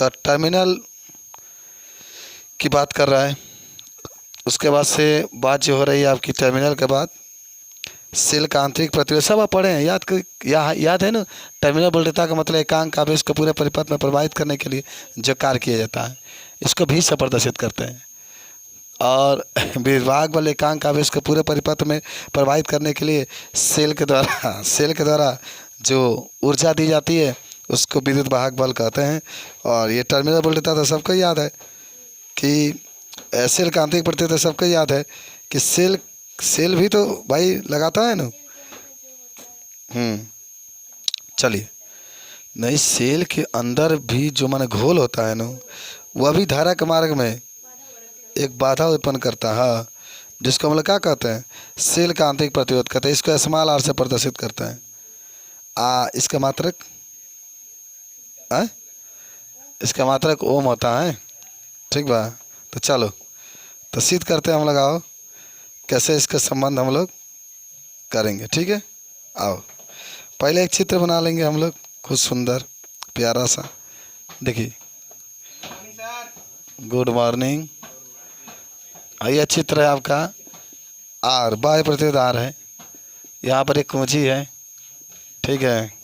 तो टर्मिनल की बात कर रहा है। उसके बाद से बात जो हो रही है आपकी टर्मिनल के बाद सेल का आंतरिक प्रतिरोध, सब आप पढ़े हैं, याद है ना। टर्मिनल वोल्टेज का मतलब एकांक आवेश को पूरे परिपथ में प्रवाहित करने के लिए जो कार्य किया जाता है, इसको भी से प्रदर्शित करते हैं। और विभाग बल एकांक आवेश को पूरे परिपथ में प्रवाहित करने के लिए सेल के द्वारा जो ऊर्जा दी जाती है उसको विद्युत वाहक बल कहते हैं। और ये टर्मिनल वोल्टेज तो सबको याद है कि सेल का आंतरिक प्रतिरोध सबको याद है कि सेल भी तो भाई लगाता है ना। चलिए, नहीं, सेल के अंदर भी जो माने घोल होता है ना, वह भी धारा के मार्ग में एक बाधा उत्पन्न करता है, जिसको हम लोग क्या कहते हैं, सेल का आंतरिक प्रतिरोध कहते हैं। इसको स्मॉल आर से प्रदर्शित करते हैं। इसका मात्रक ओम होता है। ठीक बा, तो चलो तो सिद्ध करते हैं हम लोग। आओ, कैसे इसका संबंध हम लोग करेंगे। ठीक है, आओ पहले एक चित्र बना लेंगे हम लोग, कुछ सुंदर प्यारा सा। देखिए, गुड मॉर्निंग। यह चित्र है आपका आर, बाह्य प्रतिरोध आर है। यहाँ पर एक कुंजी है, ठीक है,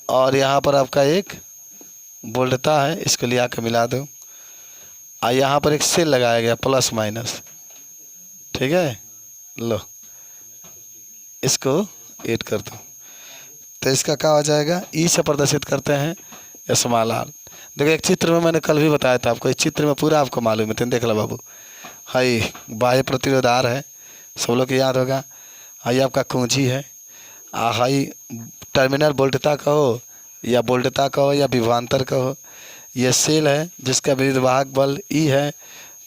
और यहाँ पर आपका एक वोल्टता है, इसको लिया के मिला दो। यहाँ पर एक सेल लगाया गया प्लस माइनस, ठीक है, लो इसको ऐड कर दो, तो इसका क्या हो जाएगा, ई से प्रदर्शित करते हैं स्मॉल आर। देखो, एक चित्र में मैंने कल भी बताया था आपको, इस चित्र में पूरा आपको मालूम है। देख लो बाबू, हाई बाह्य प्रतिरोध आर है, सब लोग को याद होगा। हाई आपका कुंजी है, हाई टर्मिनल वोल्टता कहो या वोल्टता कहो या विभवांतर कहो। यह सेल है जिसका विद्युत वाहक बल ई है,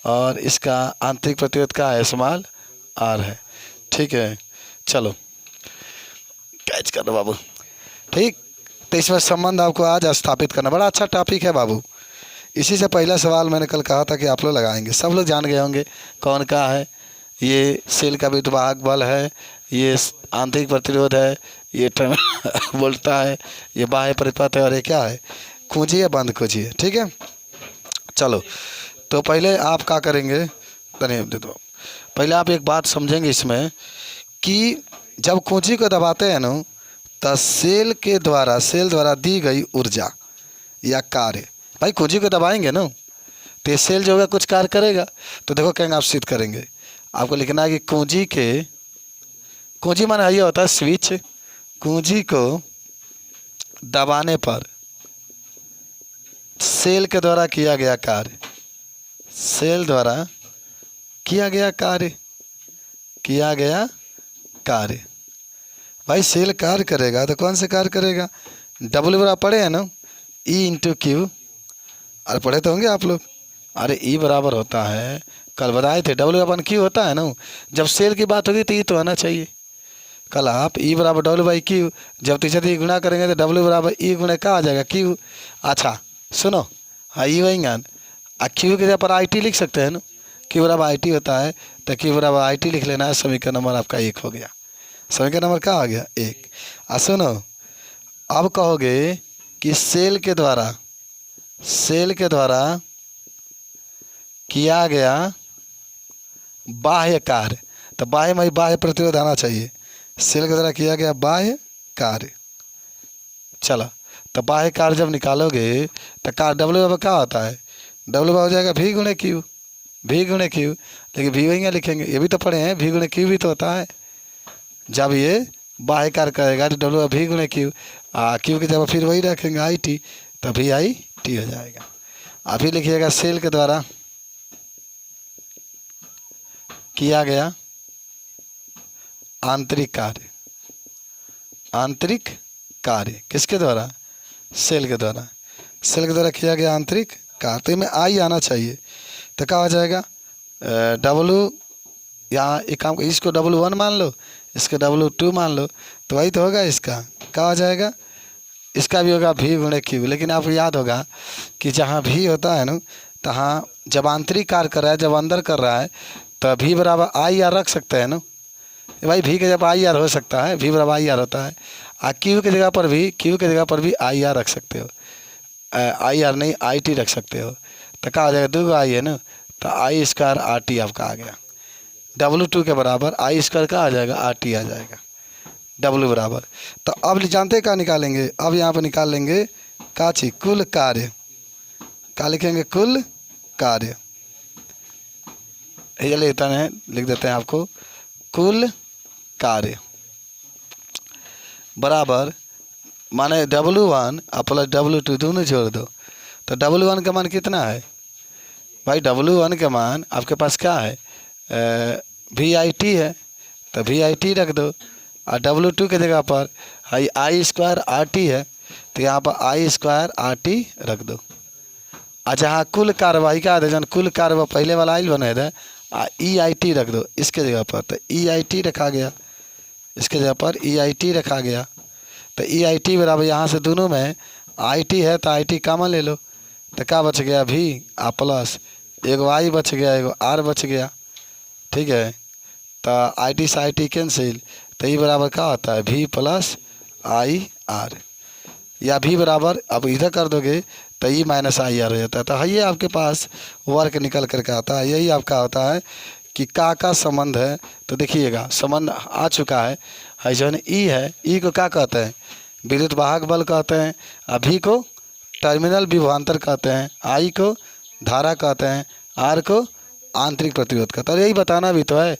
और इसका आंतरिक प्रतिरोध का है स्मॉल आर है। ठीक है, चलो कैच कर लो बाबू। ठीक, तो इसमें संबंध आपको आज स्थापित करना, बड़ा अच्छा टॉपिक है बाबू। इसी से पहला सवाल मैंने कल कहा था कि आप लोग लगाएंगे, सब लोग जान गए होंगे कौन का है। ये सेल का विद्युत वाहक बल है, ये आंतरिक प्रतिरोध है, ये बोलता है, ये बाह्य परिपथ है, और ये क्या है, कुंजी है, बंद कुंजी है। ठीक है, चलो तो पहले आप क्या करेंगे, पहले आप एक बात समझेंगे इसमें कि जब कुंजी को दबाते हैं ना, तो सेल द्वारा दी गई ऊर्जा या कार्य, भाई कुंजी को दबाएंगे ना तो ये सेल जो होगा कुछ कार्य करेगा। तो देखो कहेंगे आप सिद्ध करेंगे, आपको लिखना है कि कुंजी माने ये होता है स्विच। कुंजी को दबाने पर सेल के द्वारा किया गया कार्य, सेल द्वारा किया गया कार्य, भाई सेल कार्य करेगा तो कौन से कार्य करेगा, डब्ल्यू बराबर पढ़े हैं ना, ई इंटू क्यू। अरे पढ़े तो होंगे आप लोग। अरे ई बराबर होता है, कल बताए थे, डब्ल्यू अपन क्यू होता है ना। जब सेल की बात होगी तो ई तो आना चाहिए। कल आप ई बराबर डब्ल्यू बाई क्यू, जब तीसरे ई गुणा करेंगे तो डब्ल्यू बराबर ई गुणा क्या आ जाएगा, क्यू। अच्छा सुनो, हाँ ई वही ज्ञान, क्यू के जगह पर आई टी लिख सकते हैं ना, क्यू बराबर आई टी होता है, तो क्यू बराबर आई टी लिख लेना है। समीकरण नंबर आपका 1 हो गया। समीकरण नंबर क्या आ गया, 1। सुनो, अब कहोगे कि सेल के द्वारा किया गया बाह्य कार्य, तो बाह्य में बाह्य प्रतिरोध आना चाहिए। सेल के द्वारा किया गया बाह्य कार्य, चलो तो बाह्य कार्य जब निकालोगे तो डब्ल्यू में क्या होता है, डब्ल्यू हो जाएगा भी गुणे क्यू, लेकिन भी वही लिखेंगे, ये भी तो पढ़े हैं, भी गुणे क्यू भी तो होता है। जब ये बाह्य कार्य करेगा तो डब्ल्यू भी गुणे क्यू, क्यू की जब फिर वही रखेंगे आई टी, तभी आई टी हो जाएगा। अभी लिखिएगा सेल के द्वारा किया गया आंतरिक कार्य, किसके द्वारा, सेल के द्वारा किया गया आंतरिक कार्य। तो में आई आना चाहिए, तो क्या हो जाएगा, डब्ल्यू, यहाँ एक काम, इसको W1 मान लो, इसको W2 मान लो, तो वही तो होगा। इसका क्या हो जाएगा, इसका भी होगा भी गुणे क्यू। लेकिन आपको याद होगा कि जहाँ भी होता है ना, तहाँ जब आंतरिक कार्य कर रहा है, जब अंदर कर रहा है, तो भी बराबर आई आर रख सकते हैं ना भाई। भी के जगह पर आई आर हो सकता है, भी बराबर आई आर होता है। क्यू के जगह पर भी आई आर रख सकते हो। आई आर नहीं आई टी रख सकते हो, तो क्या हो जाएगा, 2 आई है ना, तो आई स्क्वायर आर टी आपका आ गया। W2 के बराबर आई स्क्वायर का आ जाएगा, आर टी आ जाएगा, W बराबर। तो अब जानते क्या निकालेंगे, अब यहाँ पर निकाल लेंगे का चीज, कुल कार्य। क्या लिखेंगे, कुल कार्य। ये लेते हैं, लिख देते हैं आपको, कुल कार्य बराबर, माने W1 प्लस W2 दोनों जोड़ दो, तो W1 का मान कितना है भाई, W1 का मान आपके पास क्या है, VIT है, तो VIT रख दो, और W2 के जगह पर आई स्क्वायर आर टी है, तो यहाँ पर आई स्क्वायर आर टी रख दो। अच्छा हाँ, कुल कार्रवाई का आदेश, कुल कार्य पहले वाला आइल बने थे, EIT रख दो इसके जगह पर, तो EIT रखा गया, इसके जगह पर EIT रखा गया। तो EIT बराबर यहाँ से दोनों में IT है, तो IT कॉमन ले लो, तो क्या बच गया, V आ प्लस एगो I बच गया, एगो R बच गया, ठीक है। तो IT से IT कैंसिल, तो ये बराबर क्या होता है, V प्लस IR, या V बराबर अब इधर कर दोगे तो ई माइनस IR हो जाता है। तो ये आपके पास वर्क निकल करके आता है, यही आपका होता है कि का संबंध है। तो देखिएगा संबंध आ चुका है जो है ई है, ई को क्या कहते हैं, विद्युत वाहक बल कहते हैं, V को टर्मिनल विभवांतर कहते हैं, I को धारा कहते हैं, R को आंतरिक प्रतिरोध कहते हैं। और यही बताना भी तो है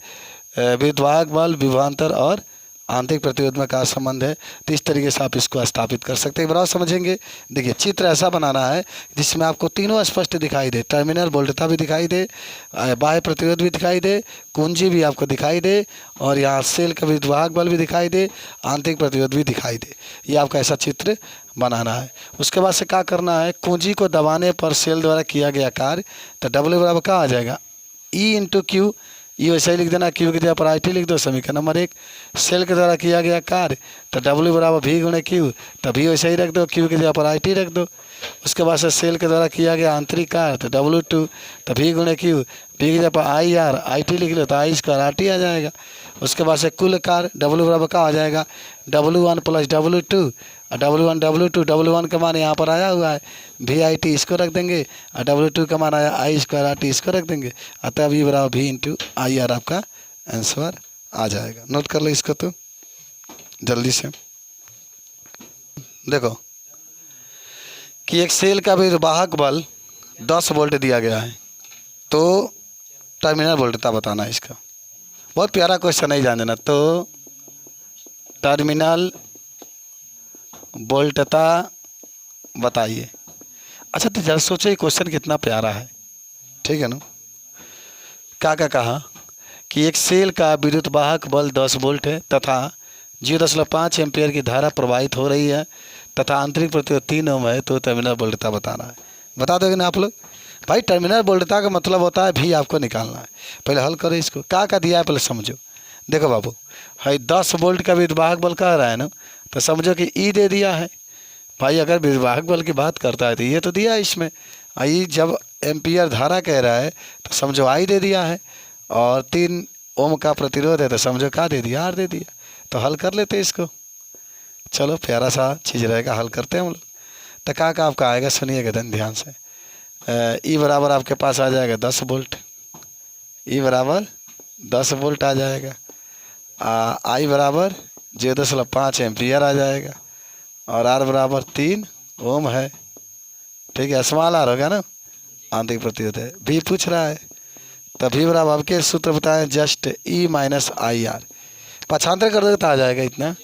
विद्युत वाहक बल, विभवांतर और आंतरिक प्रतिरोध में क्या संबंध है। तो इस तरीके से आप इसको स्थापित कर सकते हैं, बराबर समझेंगे। देखिए चित्र ऐसा बनाना है जिसमें आपको तीनों स्पष्ट दिखाई दे, टर्मिनल वोल्टता भी दिखाई दे, बाह्य प्रतिरोध भी दिखाई दे, कुंजी भी आपको दिखाई दे, और यहाँ सेल का विद्युत वाहक बल भी दिखाई दे, आंतरिक प्रतिरोध भी दिखाई दे। ये आपका ऐसा चित्र बनाना है। उसके बाद से क्या करना है, कुंजी को दबाने पर सेल द्वारा किया गया कार्य, तो W बराबर क्या आ जाएगा, E इंटू क्यू, ये वैसे ही लिख देना, क्यू की जगह पर IT लिख दो, समीकरण नंबर 1। सेल के द्वारा किया गया कार्य, तो W बराबर V गुणे क्यू, तो V वैसे ही रख दो, क्यू की जगह पर IT रख दो। उसके बाद से सेल के द्वारा किया गया आंतरिक कार्य, तो W2, तो V गुणे क्यू, V की जगह पर IR IT लिख लो, तो I स्क्वायर RT आ जाएगा। उसके बाद से कुल कार्य W बराबर का आ जाएगा, W1 प्लस W2, और W1 W2, W1 का मान यहाँ पर आया हुआ है, VIT इसको रख देंगे, और W2 का मान आया I स्क्वायर RT इसको रख देंगे, अतः V बराबर V इंटू IR आपका आंसर आ जाएगा। नोट कर लो इसको तो जल्दी से। देखो कि एक सेल का भी वाहक बल 10 वोल्ट दिया गया है, तो टर्मिनल वोल्टता बताना है इसका। बहुत प्यारा क्वेश्चन है, जान देना। तो टर्मिनल वोल्टता बताइए। अच्छा तो जरा सोचो ये क्वेश्चन कितना प्यारा है, ठीक है ना। क्या कहा कि एक सेल का विद्युत वाहक बल 10 वोल्ट है तथा 0.5 एम्पियर की धारा प्रवाहित हो रही है तथा आंतरिक प्रतिरोध 3 ओम है, तो टर्मिनल वोल्टता बताना है। बता दोगे ना आप लोग। भाई टर्मिनल वोल्टता का मतलब होता है भी आपको निकालना है। पहले हल करो इसको, क्या दिया है पहले समझो। देखो बाबू, भाई 10 वोल्ट का विद्युत वाहक बल कह रहा है ना, तो समझो कि ई दे दिया है। भाई अगर विद्युत वाहक बल की बात करता है तो ये तो दिया है इसमें, आई जब एम्पियर धारा कह रहा है तो समझो आई दे दिया है, और 3 ओम का प्रतिरोध है तो समझो क्या दे दिया, आर दे दिया। तो हल कर लेते इसको, चलो प्यारा सा चीज़ रहेगा, हल करते हैं हम लोग। तो क्या आपका आएगा, सुनिएगा ध्यान से। ई बराबर आपके पास आ जाएगा 10 वोल्ट, ई बराबर 10 वोल्ट आ जाएगा, आई बराबर 0.5 एम्पियर आ जाएगा, और आर बराबर 3 ओम है, ठीक है। स्मॉल आर होगा ना, आंतरिक प्रतिरोध है। भी पूछ रहा है, तो भी बराबर आपके सूत्र बताएं, जस्ट E माइनस IR, पक्षांतर कर देता आ जाएगा इतना।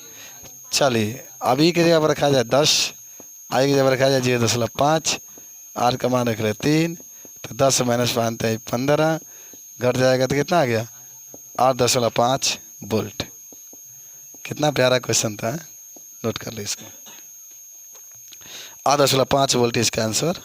चलिए अब ई की जगह पर रखा जाए 10, आई की जगह पर रखा जाए 0.5, आर का मान रख रहे 3, तो 10 माइनस 5 15, घट जाएगा तो कितना आ गया, 8.5 वोल्ट। कितना प्यारा क्वेश्चन था, नोट कर लो इसको। 8.5 वोल्ट इसका आंसर